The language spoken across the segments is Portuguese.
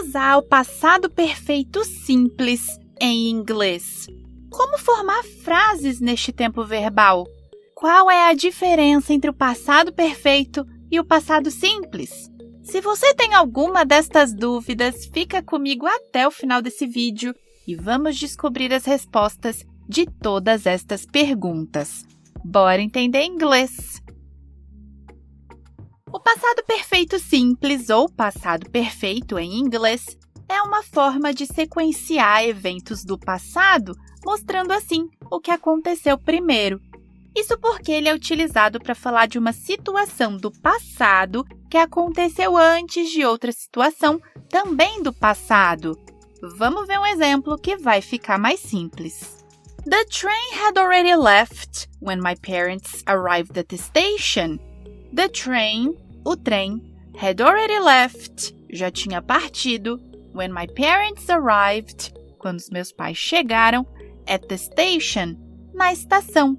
usar o passado perfeito simples em inglês? Como formar frases neste tempo verbal? Qual é a diferença entre o passado perfeito e o passado simples? Se você tem alguma destas dúvidas, fica comigo até o final desse vídeo e vamos descobrir as respostas de todas estas perguntas. Bora entender inglês! O passado perfeito simples ou passado perfeito em inglês é uma forma de sequenciar eventos do passado, mostrando assim o que aconteceu primeiro. Isso porque ele é utilizado para falar de uma situação do passado que aconteceu antes de outra situação também do passado. Vamos ver um exemplo que vai ficar mais simples. The train had already left when my parents arrived at the station. The train, o trem, had already left, já tinha partido, when my parents arrived, quando os meus pais chegaram, at the station, na estação.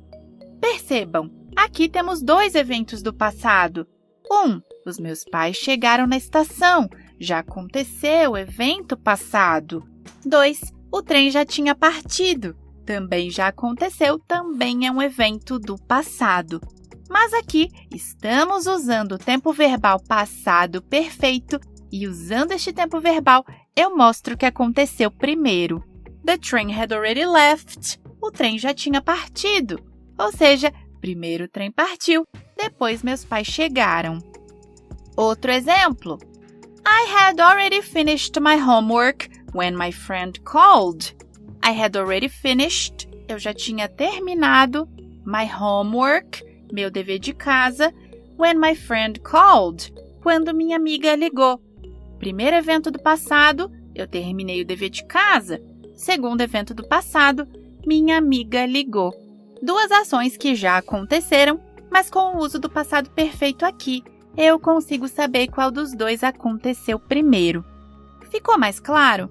Percebam, aqui temos dois eventos do passado. Os meus pais chegaram na estação, já aconteceu o evento passado. 2, o trem já tinha partido, também já aconteceu, também é um evento do passado. Mas aqui estamos usando o tempo verbal passado perfeito e usando este tempo verbal eu mostro o que aconteceu primeiro. The train had already left. O trem já tinha partido. Ou seja, primeiro o trem partiu, depois meus pais chegaram. Outro exemplo. I had already finished my homework when my friend called. I had already finished. Eu já tinha terminado my homework, meu dever de casa, when my friend called, quando minha amiga ligou. Primeiro evento do passado, eu terminei o dever de casa. Segundo evento do passado, minha amiga ligou. Duas ações que já aconteceram, mas com o uso do passado perfeito aqui, eu consigo saber qual dos dois aconteceu primeiro. Ficou mais claro?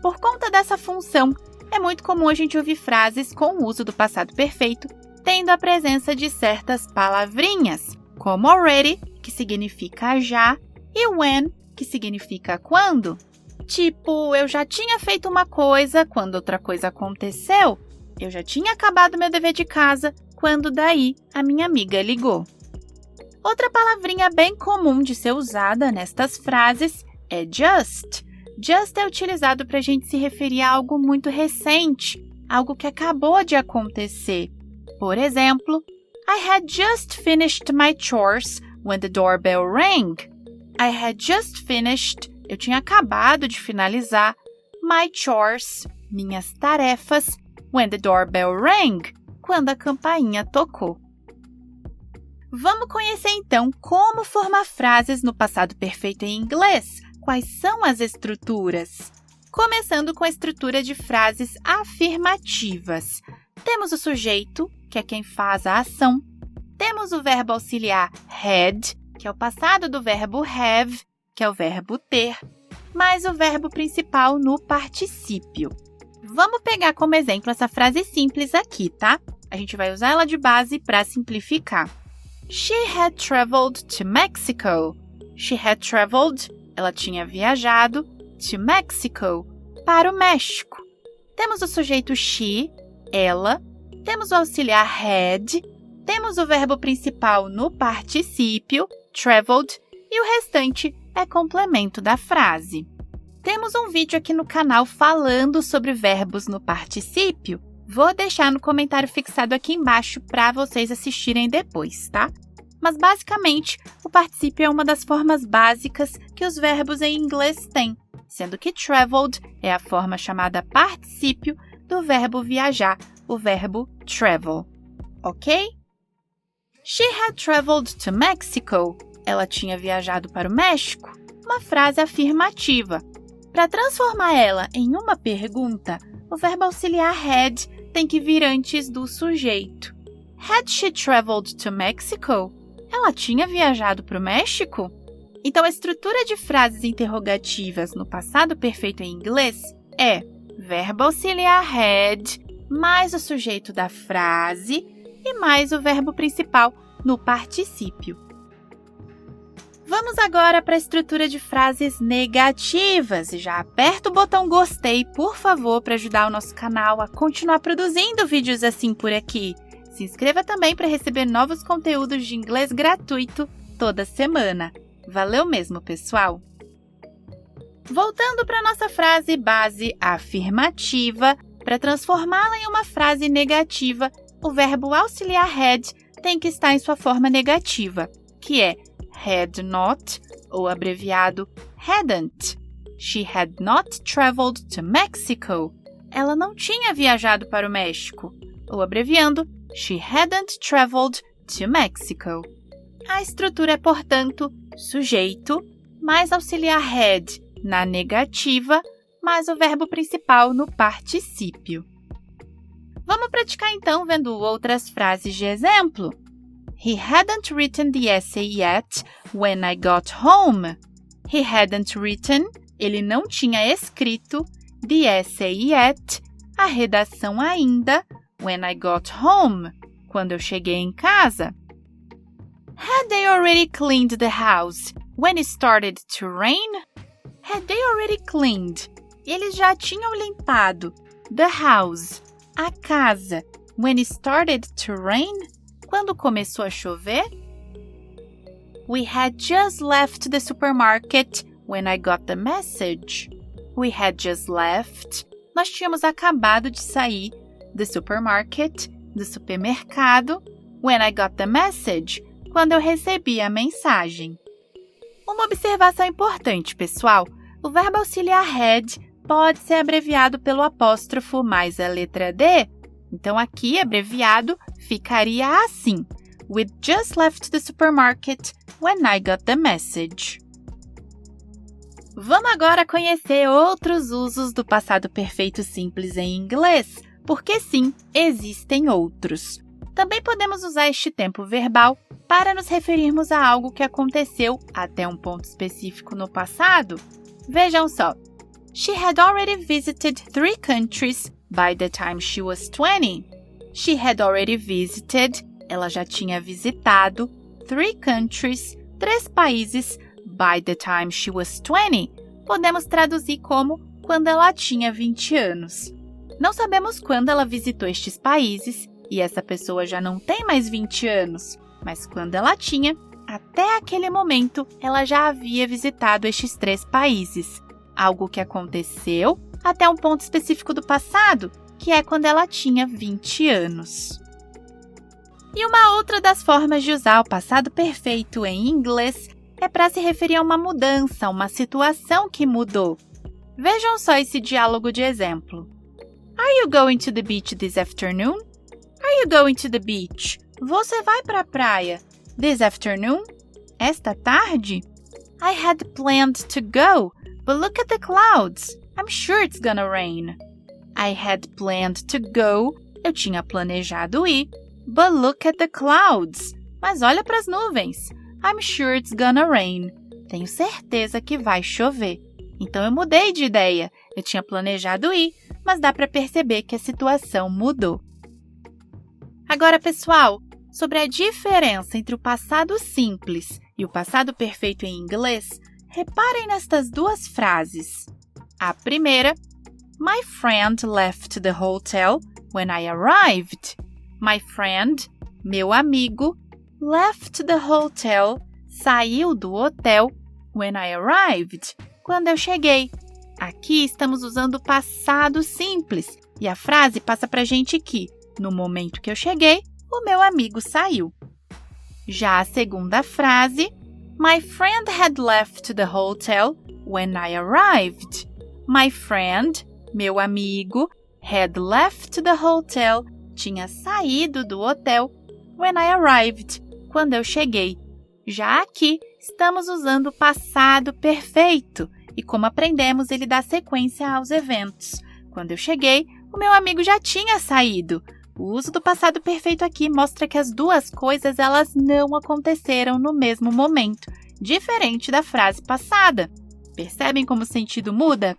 Por conta dessa função, é muito comum a gente ouvir frases com o uso do passado perfeito, tendo a presença de certas palavrinhas, como already, que significa já, e when, que significa quando. Tipo, eu já tinha feito uma coisa quando outra coisa aconteceu. Eu já tinha acabado meu dever de casa quando daí a minha amiga ligou. Outra palavrinha bem comum de ser usada nestas frases é just. Just é utilizado para a gente se referir a algo muito recente, algo que acabou de acontecer. Por exemplo, I had just finished my chores when the doorbell rang. I had just finished, eu tinha acabado de finalizar, my chores, minhas tarefas, when the doorbell rang, quando a campainha tocou. Vamos conhecer então como formar frases no passado perfeito em inglês. Quais são as estruturas? Começando com a estrutura de frases afirmativas. Temos o sujeito, que é quem faz a ação. Temos o verbo auxiliar had, que é o passado do verbo have, que é o verbo ter, mais o verbo principal no particípio. Vamos pegar como exemplo essa frase simples aqui, tá? A gente vai usar ela de base para simplificar. She had traveled to Mexico. She had traveled, ela tinha viajado, to Mexico, para o México. Temos o sujeito she, ela, temos o auxiliar had, temos o verbo principal no particípio, traveled, e o restante é complemento da frase. Temos um vídeo aqui no canal falando sobre verbos no particípio. Vou deixar no comentário fixado aqui embaixo para vocês assistirem depois, tá? Mas, basicamente, o particípio é uma das formas básicas que os verbos em inglês têm, sendo que traveled é a forma chamada particípio do verbo viajar, o verbo travel. Ok? She had traveled to Mexico. Ela tinha viajado para o México. Uma frase afirmativa. Para transformar ela em uma pergunta, o verbo auxiliar had tem que vir antes do sujeito. Had she traveled to Mexico? Ela tinha viajado para o México? Então, a estrutura de frases interrogativas no passado perfeito em inglês é verbo auxiliar had, mais o sujeito da frase e mais o verbo principal no particípio. Vamos agora para a estrutura de frases negativas. Já aperta o botão gostei, por favor, para ajudar o nosso canal a continuar produzindo vídeos assim por aqui. Se inscreva também para receber novos conteúdos de inglês gratuito toda semana. Valeu mesmo, pessoal! Voltando para a nossa frase base afirmativa, para transformá-la em uma frase negativa, o verbo auxiliar had tem que estar em sua forma negativa, que é had not, ou abreviado hadn't. She had not traveled to Mexico. Ela não tinha viajado para o México, ou abreviando, she hadn't traveled to Mexico. A estrutura é, portanto, sujeito mais auxiliar had na negativa, mais o verbo principal no particípio. Vamos praticar então vendo outras frases de exemplo. He hadn't written the essay yet when I got home. He hadn't written, ele não tinha escrito, the essay yet, a redação ainda, when I got home, quando eu cheguei em casa. Had they already cleaned the house when it started to rain? Had they already cleaned? Eles já tinham limpado the house, a casa, when it started to rain? Quando começou a chover? We had just left the supermarket when I got the message. We had just left. Nós tínhamos acabado de sair do supermarket, do supermercado, when I got the message, quando eu recebi a mensagem. Uma observação importante, pessoal. O verbo auxiliar had pode ser abreviado pelo apóstrofo mais a letra D. Então, aqui, abreviado, ficaria assim. We just left the supermarket when I got the message. Vamos agora conhecer outros usos do passado perfeito simples em inglês, porque sim, existem outros. Também podemos usar este tempo verbal para nos referirmos a algo que aconteceu até um ponto específico no passado. Vejam só. She had already visited 3 countries by the time she was 20. She had already visited, ela já tinha visitado, 3 countries, 3 países, by the time she was 20. Podemos traduzir como quando ela tinha 20 anos. Não sabemos quando ela visitou estes países e essa pessoa já não tem mais 20 anos, mas quando ela tinha, até aquele momento, ela já havia visitado estes 3 países. Algo que aconteceu até um ponto específico do passado, que é quando ela tinha 20 anos. E uma outra das formas de usar o passado perfeito em inglês é para se referir a uma mudança, uma situação que mudou. Vejam só esse diálogo de exemplo. Are you going to the beach this afternoon? Are you going to the beach? Você vai para a praia this afternoon? Esta tarde? I had planned to go, but look at the clouds. I'm sure it's gonna rain. I had planned to go. Eu tinha planejado ir. But look at the clouds. Mas olha para as nuvens. I'm sure it's gonna rain. Tenho certeza que vai chover. Então eu mudei de ideia. Eu tinha planejado ir, mas dá para perceber que a situação mudou. Agora, pessoal, sobre a diferença entre o passado simples e o passado perfeito em inglês, reparem nestas 2 frases. A primeira, My friend left the hotel when I arrived. My friend, meu amigo, left the hotel, saiu do hotel when I arrived, quando eu cheguei. Aqui estamos usando o passado simples e a frase passa para a gente que, no momento que eu cheguei, o meu amigo saiu. Já a segunda frase, My friend had left the hotel when I arrived. My friend, meu amigo, had left the hotel, tinha saído do hotel when I arrived, quando eu cheguei. Já aqui, estamos usando o passado perfeito e, como aprendemos, ele dá sequência aos eventos. Quando eu cheguei, o meu amigo já tinha saído. O uso do passado perfeito aqui mostra que as 2 coisas elas não aconteceram no mesmo momento, diferente da frase passada. Percebem como o sentido muda?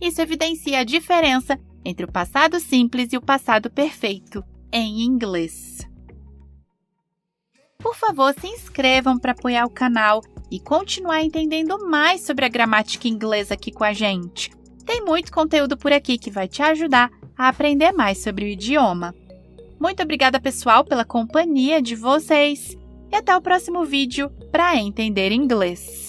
Isso evidencia a diferença entre o passado simples e o passado perfeito em inglês. Por favor, se inscrevam para apoiar o canal e continuar entendendo mais sobre a gramática inglesa aqui com a gente. Tem muito conteúdo por aqui que vai te ajudar a aprender mais sobre o idioma. Muito obrigada, pessoal, pela companhia de vocês e até o próximo vídeo para entender inglês.